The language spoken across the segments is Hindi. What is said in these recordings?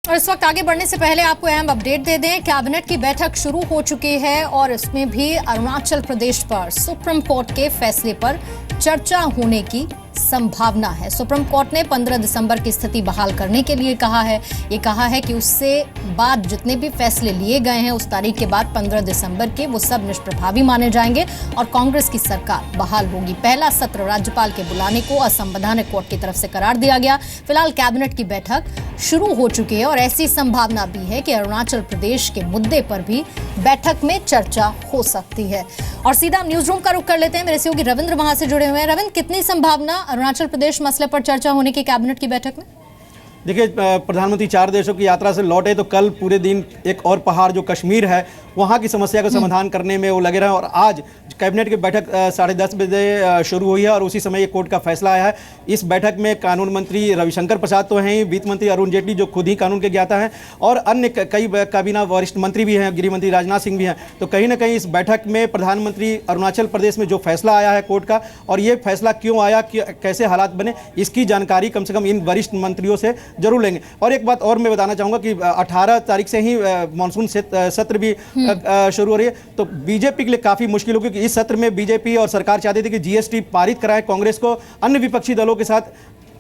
और इस वक्त आगे बढ़ने से पहले आपको अहम अपडेट दे दें, कैबिनेट की बैठक शुरू हो चुकी है और इसमें भी अरुणाचल प्रदेश पर सुप्रीम कोर्ट के फैसले पर चर्चा होने की संभावना है। सुप्रीम कोर्ट ने 15 दिसंबर की स्थिति बहाल करने के लिए कहा है। ये कहा है कि उससे बाद जितने भी फैसले लिए गए हैं उस तारीख के बाद 15 दिसंबर के वो सब निष्प्रभावी माने जाएंगे और कांग्रेस की सरकार बहाल होगी। पहला सत्र राज्यपाल के बुलाने को असंवैधानिक कोर्ट की तरफ से करार दिया गया। फिलहाल कैबिनेट की बैठक शुरू हो चुकी है और ऐसी संभावना भी है कि अरुणाचल प्रदेश के मुद्दे पर भी बैठक में चर्चा हो सकती है। और सीधा न्यूज रूम का रुख कर लेते हैं, मेरे सहयोगी रविंद्र वहां से जुड़े हुए हैं। रविंद्र, कितनी संभावना अरुणाचल प्रदेश मसले पर चर्चा होने की कैबिनेट की बैठक में? देखिए, प्रधानमंत्री 4 देशों की यात्रा से लौटे तो कल पूरे दिन एक और पहाड़ जो कश्मीर है वहाँ की समस्या का समाधान करने में वो लगे रहे और आज कैबिनेट की बैठक 10:30 बजे शुरू हुई है और उसी समय ये कोर्ट का फैसला आया है। इस बैठक में कानून मंत्री रविशंकर प्रसाद तो हैं, वित्त मंत्री अरुण जेटली जो खुद ही कानून के ज्ञाता हैं और अन्य कई काबीना वरिष्ठ मंत्री भी हैं, गृह मंत्री राजनाथ सिंह भी हैं। तो कहीं ना कहीं इस बैठक में प्रधानमंत्री अरुणाचल प्रदेश में जो फैसला आया है कोर्ट का और ये फैसला क्यों आया, कैसे हालात बने, इसकी जानकारी कम से कम इन वरिष्ठ मंत्रियों से जरूर लेंगे। और एक बात और मैं बताना चाहूँगा कि 18 तारीख से ही मानसून सत्र भी शुरू हो रही है, तो बीजेपी के लिए काफ़ी मुश्किल होगी कि इस सत्र में बीजेपी और सरकार चाहती थी कि जीएसटी पारित कराए कांग्रेस को अन्य विपक्षी दलों के साथ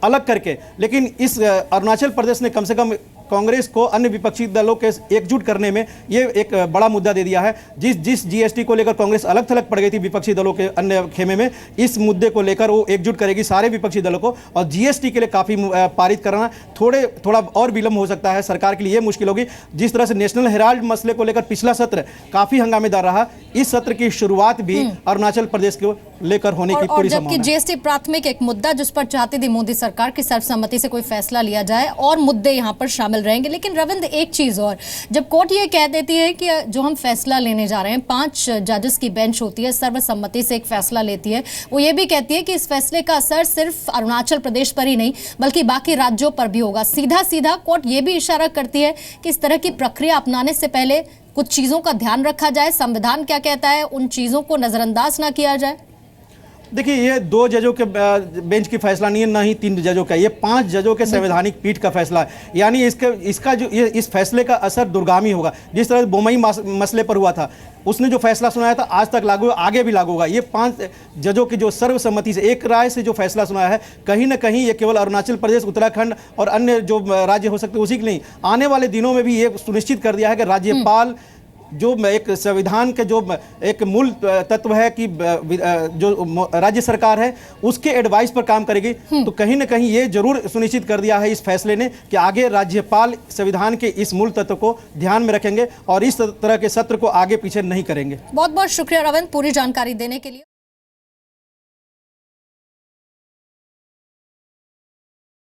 अलग करके, लेकिन इस अरुणाचल प्रदेश ने कम से कम कांग्रेस को अन्य विपक्षी दलों के एकजुट करने में ये एक बड़ा मुद्दा दे दिया है। जिस जीएसटी को लेकर कांग्रेस अलग थलग पड़ गई थी विपक्षी दलों के अन्य खेमे में, इस मुद्दे को लेकर वो एकजुट करेगी सारे विपक्षी दलों को और जीएसटी के लिए काफ़ी पारित करना थोड़ा और विलंब हो सकता है। सरकार के लिए ये मुश्किल होगी। जिस तरह से नेशनल हेराल्ड मसले को लेकर पिछला सत्र काफ़ी हंगामेदार रहा, इस सत्र की शुरुआत भी अरुणाचल प्रदेश को लेकर होने की पूरी संभावना है। जबकि जीएसटी प्राथमिक एक मुद्दा जिस पर चाहती थी मोदी सरकार की सर्वसम्मति से कोई फैसला लिया जाए और मुद्दे यहाँ पर शामिल रहेंगे। लेकिन रविंद्र, एक चीज और, जब कोर्ट ये कह देती है कि जो हम फैसला लेने जा रहे हैं, 5 जजेस की बेंच होती है, सर्वसम्मति से एक फैसला लेती है, वो ये भी कहती है कि इस फैसले का असर सिर्फ अरुणाचल प्रदेश पर ही नहीं बल्कि बाकी राज्यों पर भी होगा। सीधा सीधा कोर्ट ये भी इशारा करती है कि इस तरह की प्रक्रिया अपनाने से पहले कुछ चीजों का ध्यान रखा जाए, संविधान क्या कहता है उन चीजों को नजरअंदाज ना किया जाए। देखिए, ये 2 जजों के बेंच की फैसला नहीं है, ना ही 3 जजों का, ये 5 जजों के संवैधानिक पीठ का फैसला है। यानी इसका जो इस फैसले का असर दूरगामी होगा। जिस तरह बोमई मसले पर हुआ था, उसने जो फैसला सुनाया था आज तक लागू, आगे भी लागू होगा। ये 5 जजों की जो सर्वसम्मति से एक राय से जो फैसला सुनाया है, कहीं ना कहीं ये केवल अरुणाचल प्रदेश, उत्तराखंड और अन्य जो राज्य हो सकते हैं उसी के नहीं, आने वाले दिनों में भी ये सुनिश्चित कर दिया है कि राज्यपाल जो एक संविधान के जो एक मूल तत्व है कि जो राज्य सरकार है उसके एडवाइस पर काम करेगी। तो कहीं ना कहीं ये जरूर सुनिश्चित कर दिया है इस फैसले ने कि आगे राज्यपाल संविधान के इस मूल तत्व को ध्यान में रखेंगे और इस तरह के सत्र को आगे पीछे नहीं करेंगे। बहुत बहुत शुक्रिया रविंद्र पूरी जानकारी देने के लिए।